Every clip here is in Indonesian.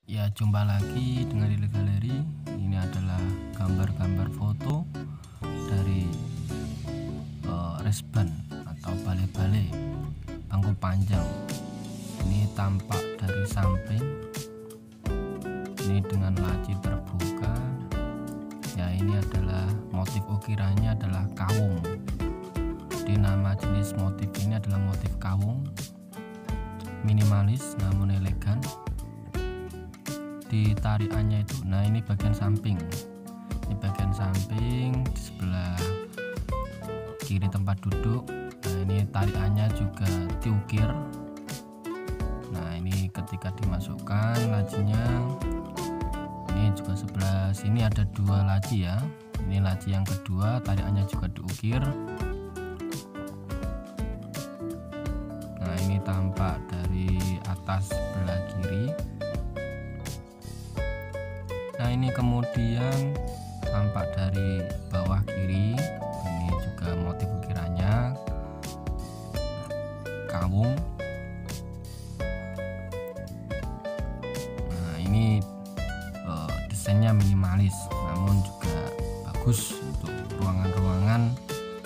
Ya, jumpa lagi dengan Lili Galeri. Ini adalah gambar-gambar foto dari resban atau bale-bale bangku panjang. Ini tampak dari samping. Ini dengan laci terbuka. Ya, ini adalah motif ukirannya adalah kawung. Jadi nama jenis motif ini adalah motif kawung, minimalis namun elegan. Di tariannya itu, nah ini bagian samping, di sebelah kiri tempat duduk. Nah ini tariannya juga diukir. Nah ini ketika dimasukkan lacinya, ini juga sebelah sini ada dua laci ya. Ini laci yang kedua, tariannya juga diukir. Nah ini tampak dari atas sebelah kiri. Nah ini kemudian tampak dari bawah kiri. Ini juga motif ukirannya kawung. Nah ini desainnya minimalis namun juga bagus untuk ruangan-ruangan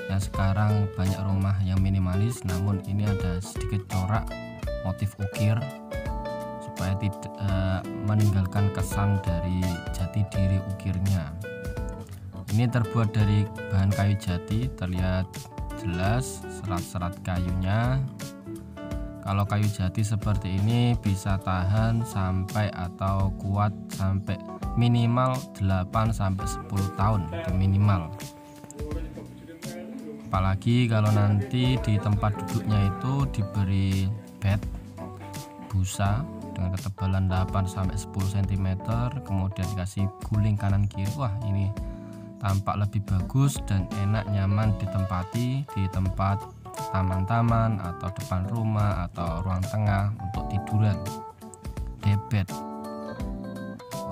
yang sekarang banyak rumah yang minimalis, namun ini ada sedikit corak motif ukir supaya tidak meninggalkan kesan dari jati diri ukirnya. Ini terbuat dari bahan kayu jati, terlihat jelas serat-serat kayunya. Kalau kayu jati seperti ini bisa tahan sampai atau kuat sampai minimal 8-10 tahun, itu minimal. Apalagi kalau nanti di tempat duduknya itu diberi bed busa dengan ketebalan 8-10 cm, kemudian dikasih guling kanan kiri. Wah, ini tampak lebih bagus dan enak, nyaman ditempati di tempat taman-taman atau depan rumah atau ruang tengah untuk tiduran. Debed,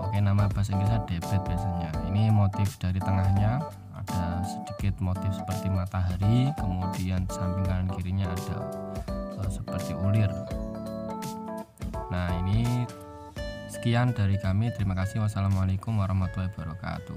oke, nama bahasa Inggrisnya debed biasanya. Ini motif dari tengahnya ada sedikit motif seperti matahari, kemudian samping kanan kirinya ada seperti ulir. Nah ini sekian dari kami, terima kasih. Wassalamualaikum warahmatullahi wabarakatuh.